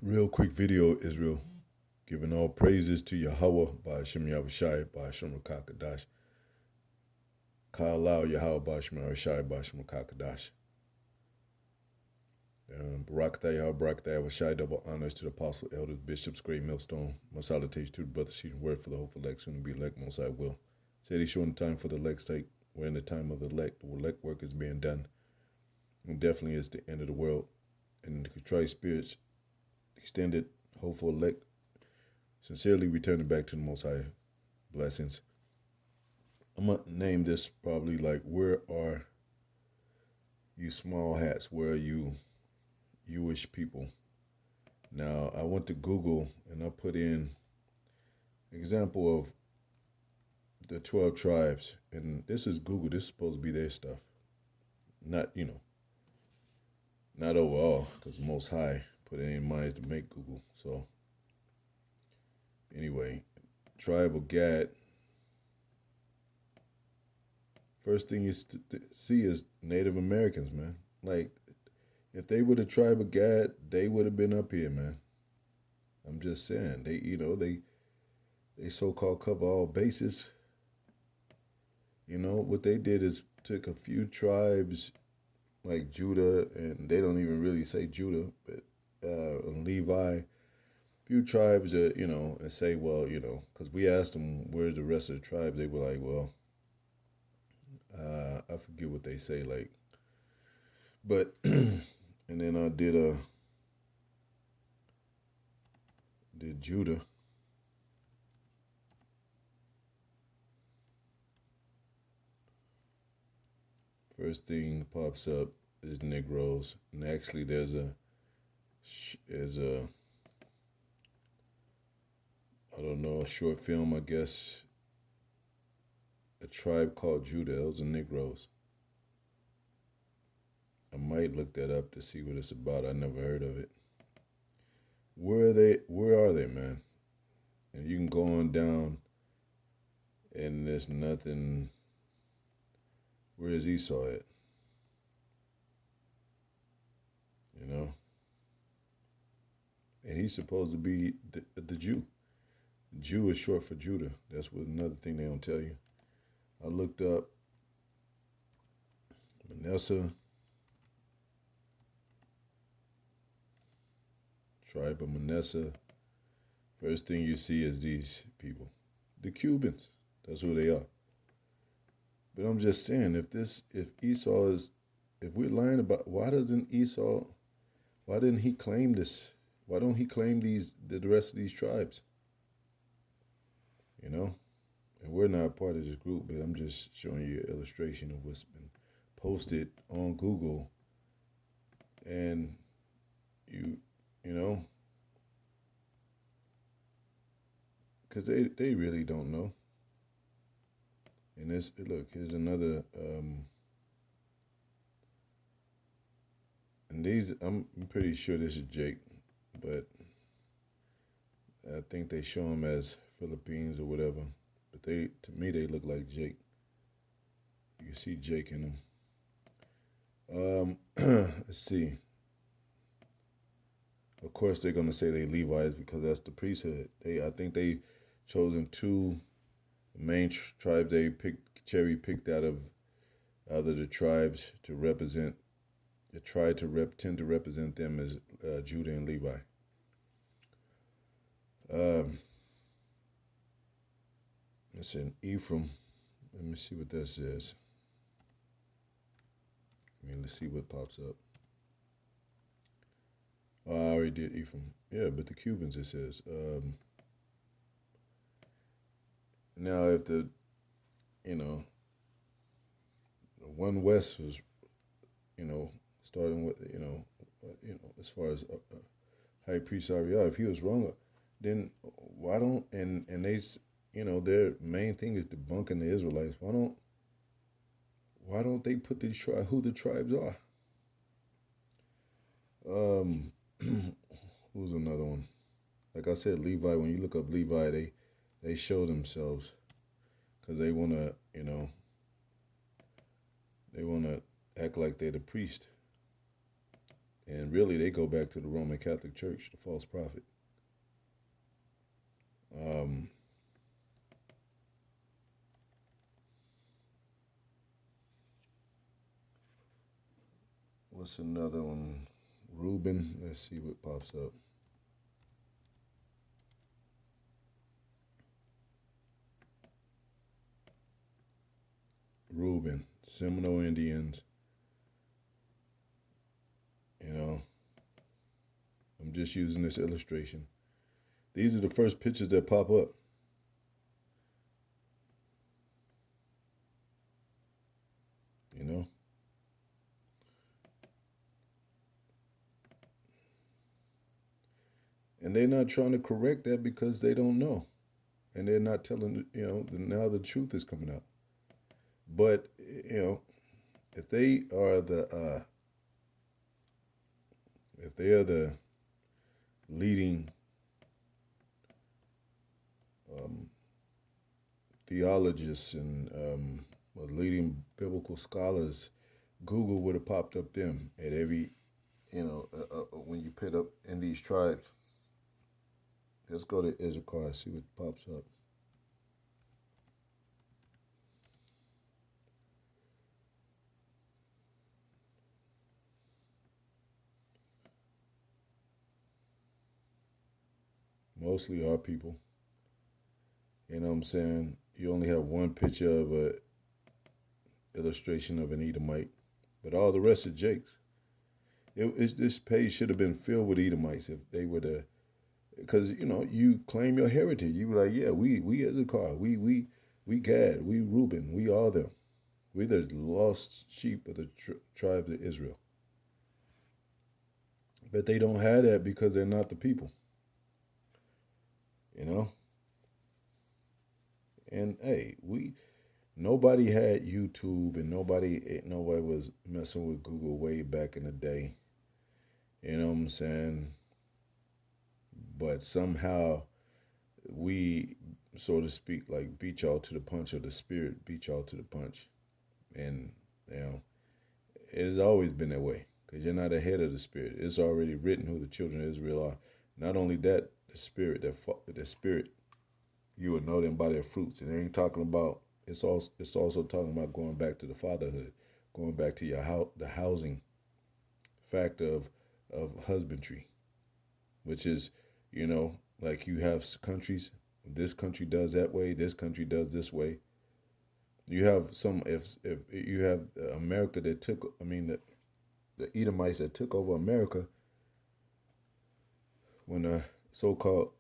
Real quick video, Israel. Giving all praises to Yahweh by Jew Yahawashi by Hashem Rakakadash. Ka'alau Yahweh by Hashem Yahawashi by Hashem Rakakadash. Barakatah Yahweh, Barakatah Yahawashi, double honors to the apostle, elders, bishops, great millstone. My salutation to the brothers, seeking word for the hopeful elect, soon to be elect, most I will. Said he's showing the time for the elect's take. We're in the time of the elect. The elect work is being done. And definitely it's the end of the world. And the contrite spirits, extended, hopeful elect, sincerely returning back to the Most High. Blessings. I'm going to name this probably like, where are you small hats? Where are you Yewish people? Now, I went to Google and I put in example of the 12 tribes. And this is Google. This is supposed to be their stuff. Not, not overall, because the Most High put it in minds to make Google. So, anyway, tribe of Gad. First thing you see is Native Americans, man. Like, if they were the tribe of Gad, they would have been up here, man. I'm just saying. They so-called cover all bases. What they did is took a few tribes like Judah, and they don't even really say Judah, but Levi, few tribes that, and say, well, because we asked them where's the rest of the tribes, they were like, well, I forget what they say, like, but, and then I did Judah. First thing pops up is Negroes, and actually there's a I don't know, a short film, I guess, a tribe called Judah. Those are Negroes. I might look that up to see what it's about. I never heard of it. Where are they, man? And you can go on down, and there's nothing. Where is Esau at? And he's supposed to be the Jew. Jew is short for Judah. That's what another thing they don't tell you. I looked up Manasseh, tribe of Manasseh. First thing you see is these people, the Cubans. That's who they are. But I'm just saying, if we're lying about, why didn't he claim this? Why don't he claim the rest of these tribes? And we're not part of this group, but I'm just showing you an illustration of what's been posted on Google. And because they really don't know. And here's another, and these, I'm pretty sure this is Jake, but I think they show him as Philippines or whatever. But to me, they look like Jake. You can see Jake in them. Let's see. Of course, they're gonna say they Levites because that's the priesthood. I think they chosen two main tribes they cherry picked out of the tribes to represent. They tend to represent them as Judah and Levi. It's in Ephraim. Let me see what that says. Let's see what pops up. Oh, I already did Ephraim. Yeah, but the Cubans, it says. Now, if the one West was, starting with, as far as High Priest Ariel, if he was wrong, then why don't, and they, their main thing is debunking the Israelites. Why don't they put who the tribes are? Who's another one? Like I said, Levi, when you look up Levi, they show themselves because they want to, they want to act like they're the priest. And really, they go back to the Roman Catholic Church, the false prophet. Um, what's another one? Reuben. Let's see what pops up. Reuben, Seminole Indians. You know, I'm just using this illustration. These are the first pictures that pop up. You know, and they're not trying to correct that because they don't know, and they're not telling. You know, now the truth is coming out. But you know, if they are the leading um, theologists and leading biblical scholars, Google would have popped up them at every, when you put up in these tribes. Let's go to Issachar, see what pops up. Mostly our people. You know what I'm saying? You only have one picture of a illustration of an Edomite, but all the rest are Jakes. This page should have been filled with Edomites if they were the, because you claim your heritage. You were like, yeah, we Issachar, we Gad, we Reuben, we all them. We're the lost sheep of the tribes of Israel. But they don't have that because they're not the people. You know? And hey, nobody had YouTube and nobody was messing with Google way back in the day. You know what I'm saying? But somehow we, so to speak, like beat y'all to the punch, or the spirit beat y'all to the punch. And it has always been that way because you're not ahead of the spirit. It's already written who the children of Israel are. Not only that, the spirit, you will know them by their fruits. And it ain't talking about. It's also talking about going back to the fatherhood, going back to the housing factor of husbandry, which is, like you have countries. This country does that way. This country does this way. You have if you have America that took. I mean the Edomites that took over America when the so-called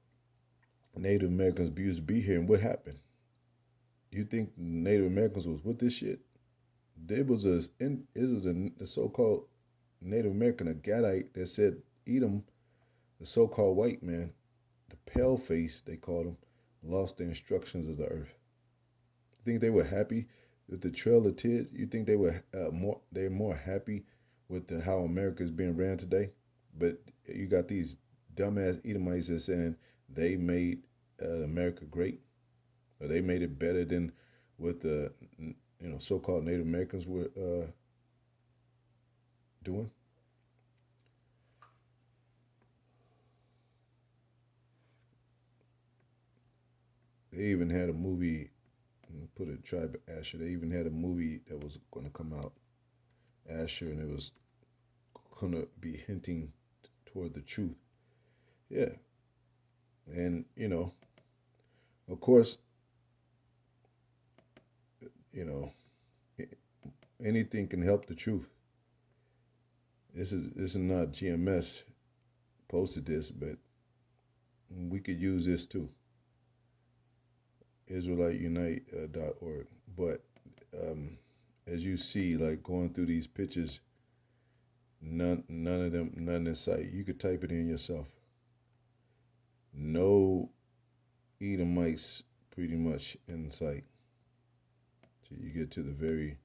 Native Americans used to be here, and what happened? You think Native Americans was with this shit? It was a so-called Native American, a Gadite, that said Edom, the so-called white man, the pale face they called him, lost the instructions of the earth. You think they were happy with the Trail of Tears? You think they were more happy with how America is being ran today? But you got these dumbass Edomites that saying they made America great, or they made it better than what the so-called Native Americans were doing. They even had a movie. Put a tribe of Asher. They even had a movie that was going to come out, Asher, and it was going to be hinting toward the truth. Yeah, and of course, anything can help the truth. This is not GMS posted this, but we could use this too. IsraeliteUnite.org. But as you see, like going through these pictures, none in sight. You could type it in yourself. No Edomites pretty much in sight. So you get to the very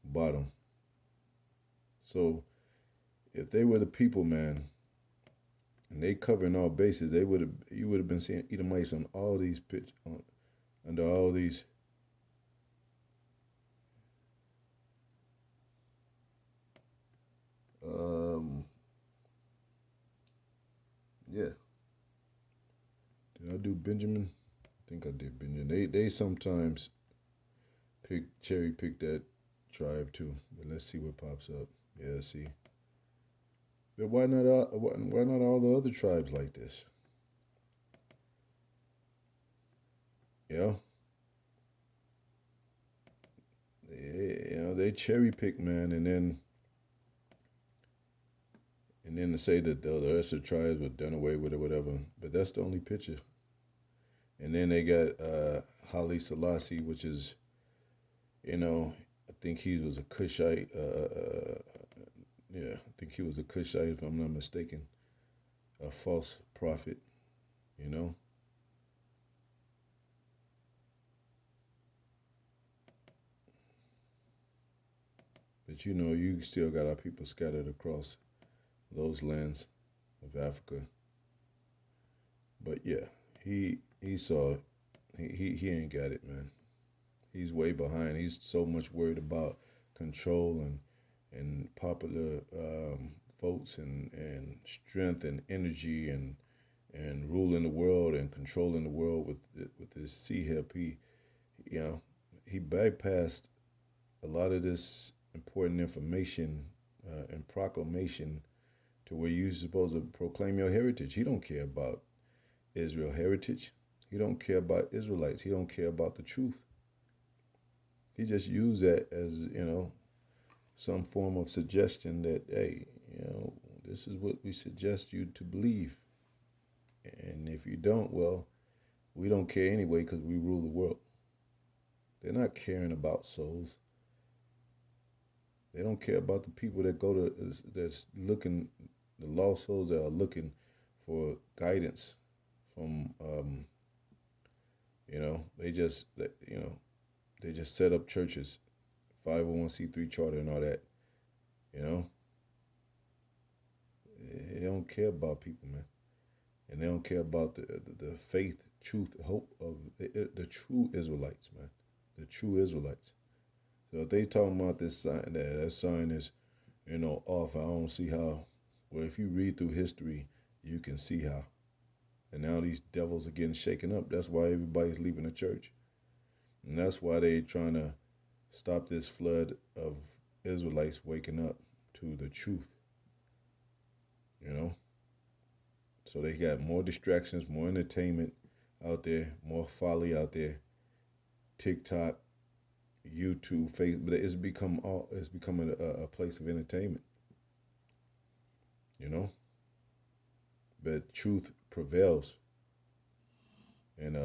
bottom. So if they were the people, man, and they covering all bases, you would have been seeing Edomites on all these under all these. Yeah. Did I do Benjamin? I think I did Benjamin. They sometimes cherry pick that tribe too. But let's see what pops up. Yeah, see. But why not all the other tribes like this? Yeah. They cherry pick, man, and then to say that the rest of the tribes were done away with or whatever. But that's the only picture. And then they got Haile Selassie, which is, I think he was a Cushite. Yeah, I think he was a Cushite, if I'm not mistaken, a false prophet. You know, but you still got our people scattered across those lands of Africa. But yeah, he saw it. He ain't got it, man. He's way behind. He's so much worried about control and popular votes and strength and energy and ruling the world and controlling the world with this C hip. You know he bypassed a lot of this important information and proclamation to where you're supposed to proclaim your heritage. He don't care about Israel heritage. He don't care about Israelites. He don't care about the truth. He just used that as some form of suggestion that hey, this is what we suggest you to believe, and if you don't, well, we don't care anyway because we rule the world. They're not caring about souls. They don't care about the people that go to that's looking, the lost souls that are looking for guidance from they just set up churches, 501c3 charter and all that. You know, they don't care about people, man, and they don't care about the faith, truth, hope of the true Israelites, man, the true Israelites. So if they talking about this sign, that sign is, off, I don't see how. Well, if you read through history, you can see how. And now these devils are getting shaken up. That's why everybody's leaving the church. And that's why they trying to stop this flood of Israelites waking up to the truth. You know? So they got more distractions, more entertainment out there, more folly out there. TikTok, YouTube, Facebook, but it's becoming a place of entertainment. You know? But truth prevails. And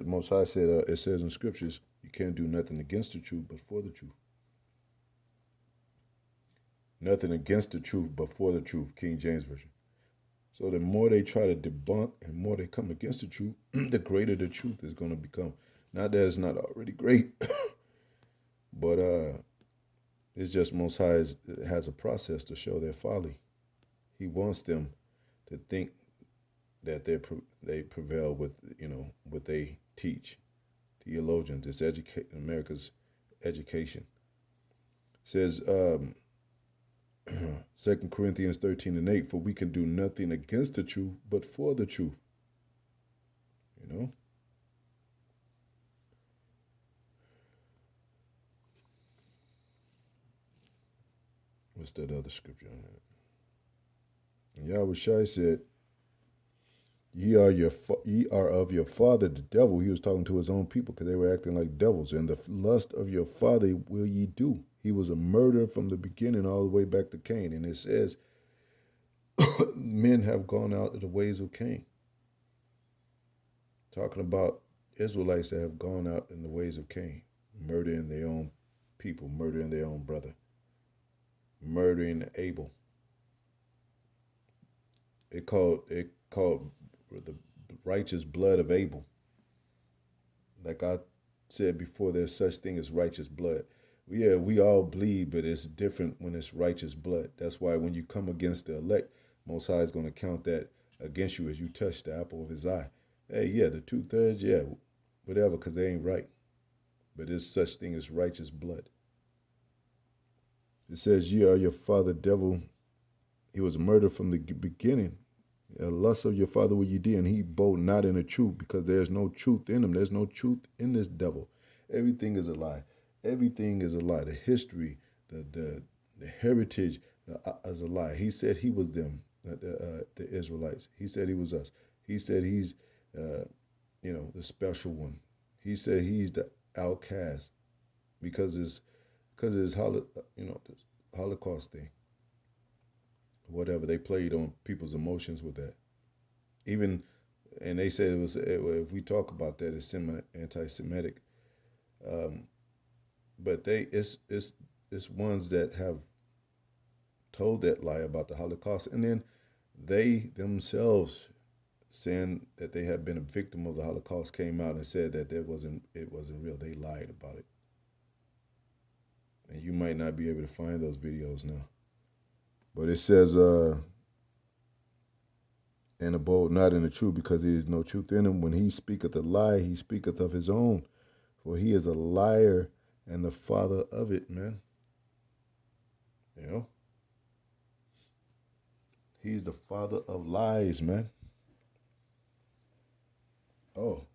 Most High said, it says in scriptures, you can't do nothing against the truth but for the truth. Nothing against the truth but for the truth, King James Version. So the more they try to debunk and more they come against the truth, the greater the truth is going to become. Not that it's not already great, but it's just Most High has a process to show their folly. He wants them to think that they prevail with what they teach. Theologians, it's America's education. It says 2 Corinthians 13:8, for we can do nothing against the truth, but for the truth. You know? What's that other scripture on that? Yahawashi said, ye are of your father the devil. He was talking to his own people because they were acting like devils. And the lust of your father will ye do. He was a murderer from the beginning all the way back to Cain. And it says, men have gone out of the ways of Cain. Talking about Israelites that have gone out in the ways of Cain, murdering their own people, murdering their own brother, murdering Abel. It called the righteous blood of Abel. Like I said before, there's such thing as righteous blood. Yeah, we all bleed, but it's different when it's righteous blood. That's why when you come against the elect, Most High is going to count that against you as you touch the apple of his eye. Hey, yeah, the 2/3, yeah, whatever, because they ain't right. But there's such thing as righteous blood. It says, ye are your father devil. He was murdered from the beginning. Lust of your father will you do, and he bold not in the truth, because there's no truth in him. There's no truth in this devil. Everything is a lie. Everything is a lie. The history, the heritage is a lie. He said he was them, the Israelites. He said he was us. He said he's, the special one. He said he's the outcast because of this this Holocaust thing. Whatever they played on people's emotions with that. Even and they said it was if we talk about that it's anti-Semitic. Um, but it's ones that have told that lie about the Holocaust, and then they themselves saying that they had been a victim of the Holocaust came out and said that it wasn't real. They lied about it, and you might not be able to find those videos now. But it says, and abode not in the truth, because there is no truth in him. When he speaketh a lie, he speaketh of his own, for he is a liar and the father of it, man. You know? He's the father of lies, man. Oh,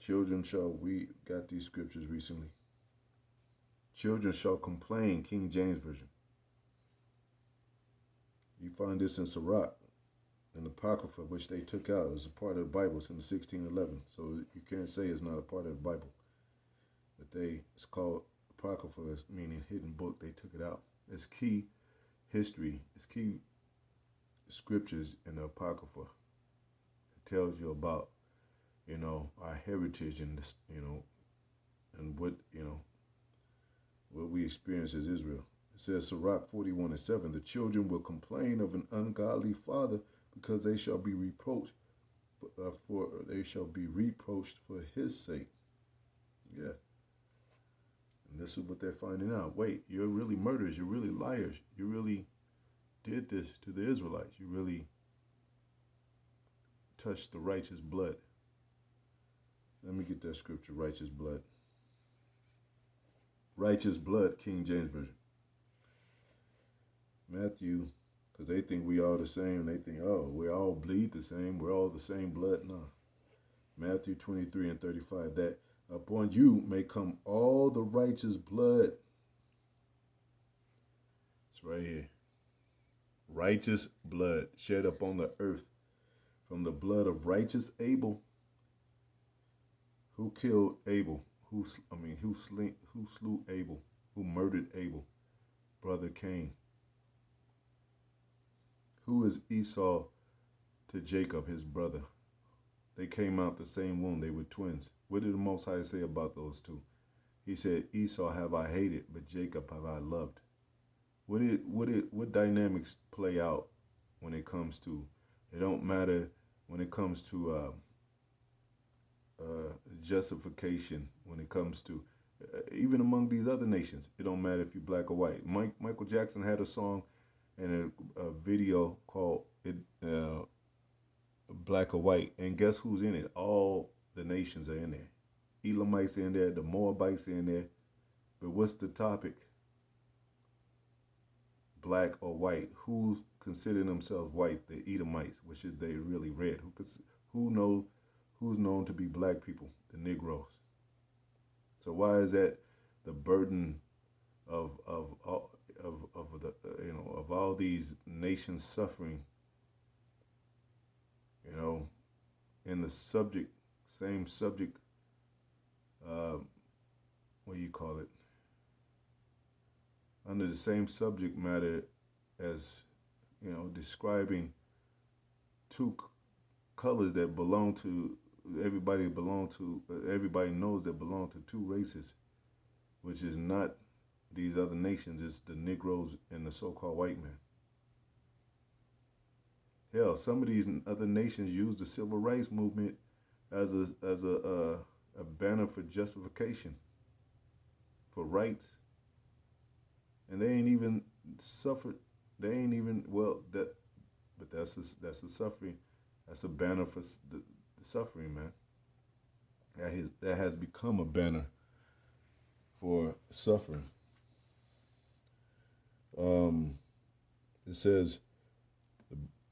we got these scriptures recently. Children shall complain, King James Version. You find this in Sirach, in the Apocrypha, which they took out as a part of the Bible. It's in the 1611. So you can't say it's not a part of the Bible. But it's called Apocrypha, meaning hidden book. They took it out. It's key history. It's key scriptures in the Apocrypha. It tells you about, our heritage and this, and what we experience as Israel. It says, Sirach 41:7, the children will complain of an ungodly father, because they shall be reproached for his sake. Yeah. And this is what they're finding out. Wait, you're really murderers. You're really liars. You really did this to the Israelites. You really touched the righteous blood. Let me get that scripture, righteous blood. Righteous blood, King James Version. Matthew, because they think we all the same. They think, we all bleed the same. We're all the same blood. No. Matthew 23:35, that upon you may come all the righteous blood. It's right here. Righteous blood shed upon the earth, from the blood of righteous Abel. Who killed Abel? Who slew Abel? Who murdered Abel? Brother Cain. Who is Esau to Jacob, his brother? They came out the same womb. They were twins. What did the Most High say about those two? He said, Esau have I hated, but Jacob have I loved. What dynamics play out when it comes to, it don't matter when it comes to justification, when it comes to, even among these other nations, it don't matter if you're black or white. Michael Jackson had a song and a video called Black or White, and guess who's in it? All the nations are in there. Elamites in there, the Moabites in there. But what's the topic? Black or white? Who consider themselves white? The Edomites, which is they really red. Who's known to be black people? The Negroes. So why is that the burden of all these nations suffering? In the same subject, what do you call it? Under the same subject matter as, describing two colors that belong to everybody knows that belong to two races, which is not these other nations. It's the Negroes and the so-called white man. Hell, some of these other nations use the civil rights movement as a banner for justification, for rights, and they ain't even suffered. They ain't even but that's a suffering. That's a banner for the suffering, man. That has become a banner for suffering. It says,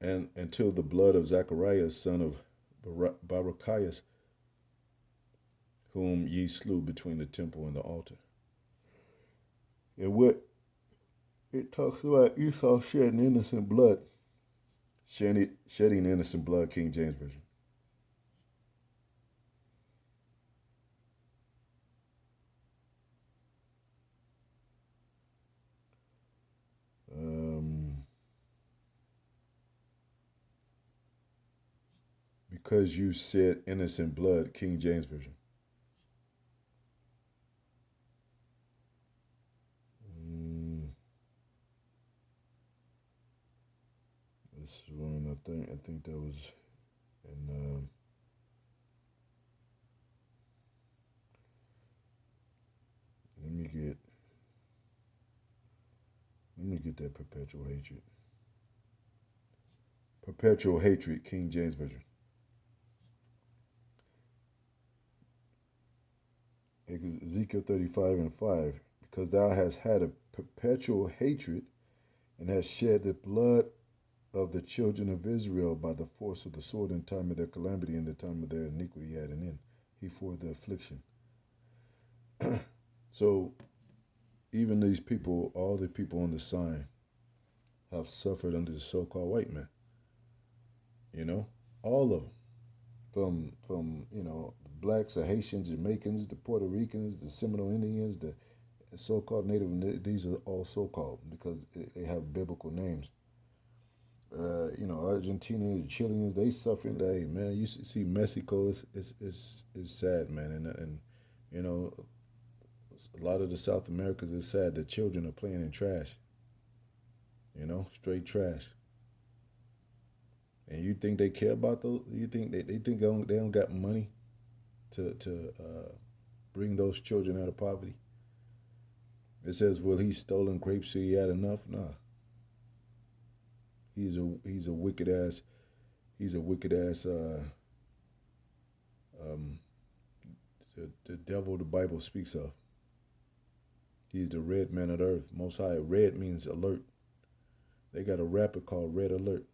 and until the blood of Zacharias, son of Barachias, whom ye slew between the temple and the altar. And what it talks about Esau shedding innocent blood, shedding innocent blood, King James Version. Because you said innocent blood, King James Version. This one, I think that was in. Let me get that perpetual hatred. Perpetual hatred, King James Version. Ezekiel 35:5, because thou hast had a perpetual hatred and hast shed the blood of the children of Israel by the force of the sword in time of their calamity and the time of their iniquity had an end. He for the affliction. So even these people, all the people on the sign, have suffered under the so-called white man. You know, all of them, from the blacks, the Haitians, Jamaicans, the Puerto Ricans, the Seminole Indians, the so-called Native. These are all so-called because they have biblical names. Argentina, the Chileans, they suffering. Hey, man, you see Mexico is sad, man, and a lot of the South Americas is sad. The children are playing in trash. Straight trash. And you think they care about those? You think they think they don't got money to bring those children out of poverty? It says, "Well, he stolen grapes, so he had enough." Nah, he's a wicked ass. He's a wicked ass. The devil the Bible speaks of. He's the red man of the earth. Most High. Red means alert. They got a rapper called Red Alert,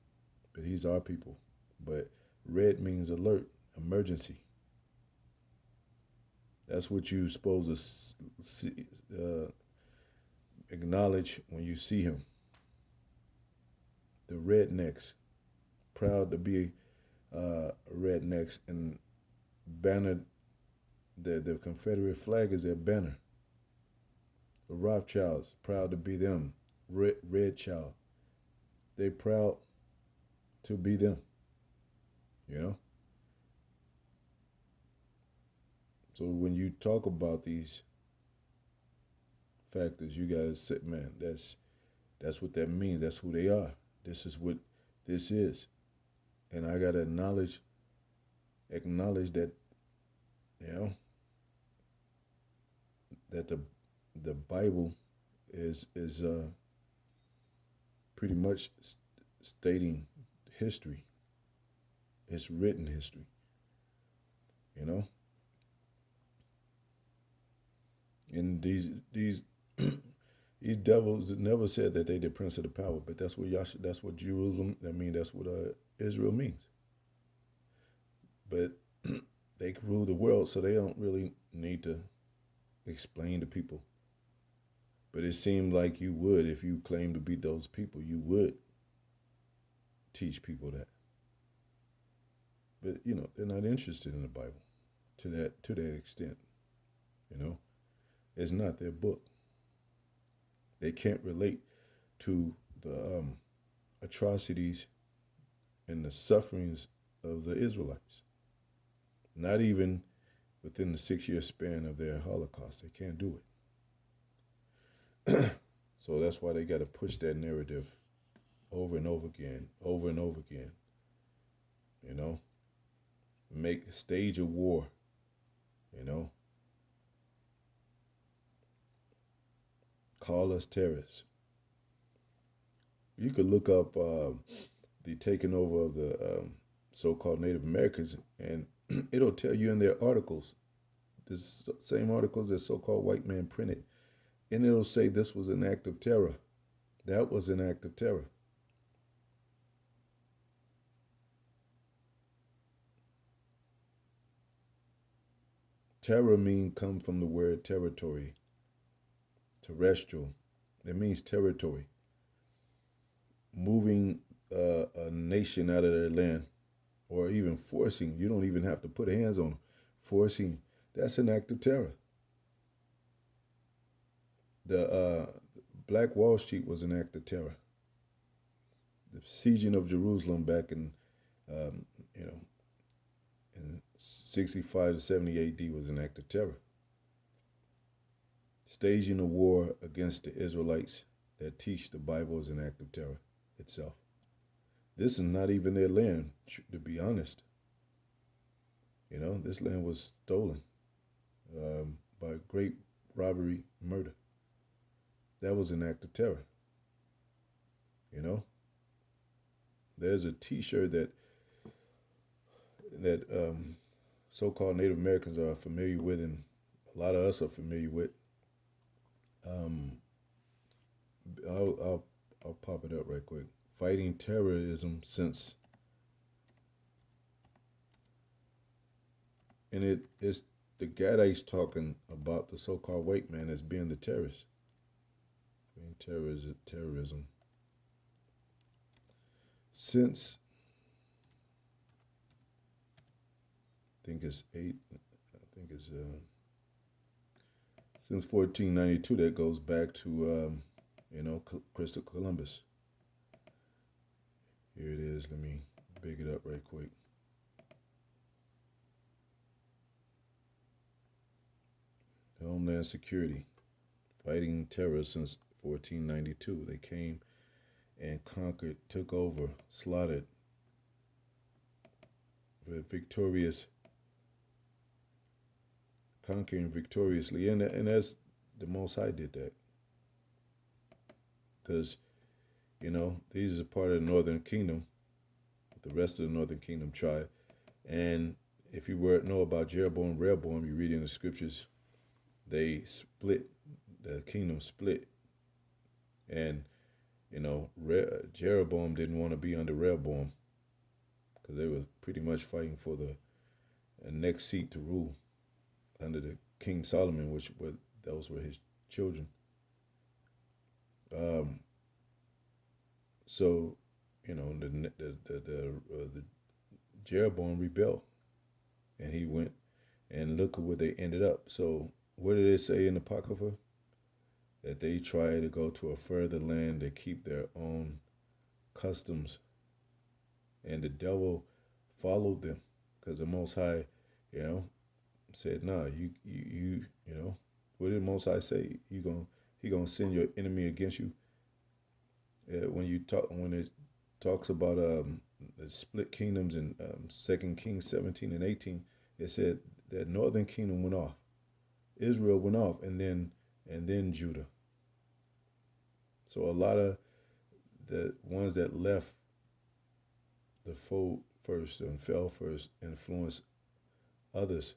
but he's our people. But red means alert, emergency. That's what you're supposed to acknowledge when you see him. The rednecks, proud to be rednecks, and banner. The Confederate flag is their banner. The Rothschilds, proud to be them. Red child. They proud to be them. So when you talk about these factors, you gotta say, man, that's what that means. That's who they are. This is what this is. And I gotta acknowledge that, that the Bible is pretty much stating history. It's written history. And these these devils never said that they the prince of the power, but that's what that's what Jerusalem. That's what Israel means. But they rule the world, so they don't really need to explain to people. But it seemed like you would, if you claim to be those people, you would teach people that. But they're not interested in the Bible to that extent. It's not their book. They can't relate to the atrocities and the sufferings of the Israelites. Not even within the 6-year span of their Holocaust. They can't do it. So that's why they got to push that narrative over and over again, stage a war, call us terrorists. You could look up the taking over of the so-called Native Americans, and it'll tell you in their articles, the same articles that so-called white man printed, and it'll say this was an act of terror. That was an act of terror. Terror come from the word territory, terrestrial. It means territory. Moving a nation out of their land, or even forcing. You don't even have to put hands on them. Forcing, that's an act of terror. The Black Wall Street was an act of terror. The sieging of Jerusalem back in, in 65 to 70 AD was an act of terror. Staging a war against the Israelites that teach the Bible is an act of terror itself. This is not even their land, to be honest. This land was stolen by great robbery, murder. That was an act of terror. There's a T-shirt that so-called Native Americans are familiar with, and a lot of us are familiar with. I'll pop it up right quick. Fighting terrorism since, and it's the Gadites talking about the so-called white man as being the terrorist. Terrorism. Since, since 1492, that goes back to, Christopher Columbus. Here it is. Let me big it up right quick. Homeland Security, fighting terror since 1492. They came and conquered, took over, slaughtered, conquering victoriously, and that's the Most High did that, because these are part of the Northern Kingdom, the rest of the Northern Kingdom tribe, and if you know about Jeroboam, Rehoboam, you read in the scriptures, they split, the kingdom split, and Jeroboam didn't want to be under Rehoboam because they were pretty much fighting for the next seat to rule under the King Solomon, those were his children. So the Jeroboam rebelled, and he went, and look at where they ended up. So what did it say in the Apocrypha? That they try to go to a further land to keep their own customs. And the devil followed them, because the Most High, said, nah, you what did the Most High say? He gonna send your enemy against you. When it talks about the split kingdoms in 2 Kings 17 and 18, it said that Northern Kingdom went off, Israel went off, and then Judah. So a lot of the ones that left the fold first and fell first influenced others,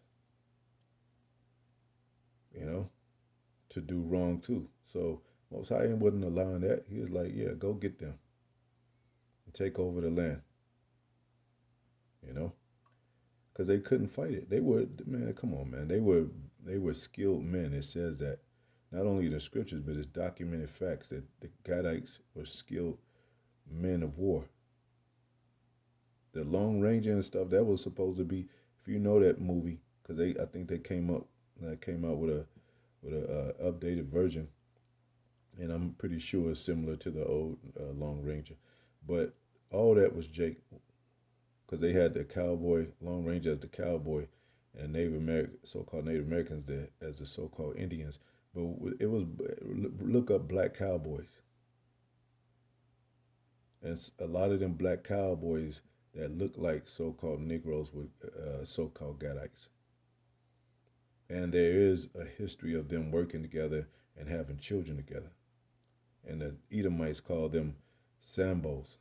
to do wrong too. So Most High wasn't allowing that. He was like, yeah, go get them and take over the land, because they couldn't fight it. They were, man, come on, man. They were skilled men. It says that. Not only in the scriptures, but it's documented facts that the Gadites were skilled men of war. The Long Ranger and stuff, that was supposed to be, if you know that movie, because I think they came out with a updated version, and I'm pretty sure it's similar to the old Long Ranger. But all that was Jake, because they had the cowboy, Long Ranger as the cowboy, and so-called Native Americans as the so-called Indians. But it was, look up black cowboys. And a lot of them black cowboys that look like so-called Negroes were so-called Gadites. And there is a history of them working together and having children together. And the Edomites call them Sambos.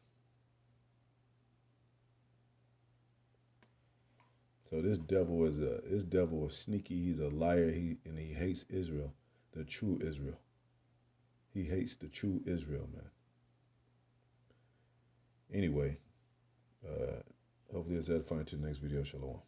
So this devil is sneaky. He's a liar. And he hates Israel, the true Israel. He hates the true Israel, man. Anyway, hopefully it's edifying to the next video. Shalom.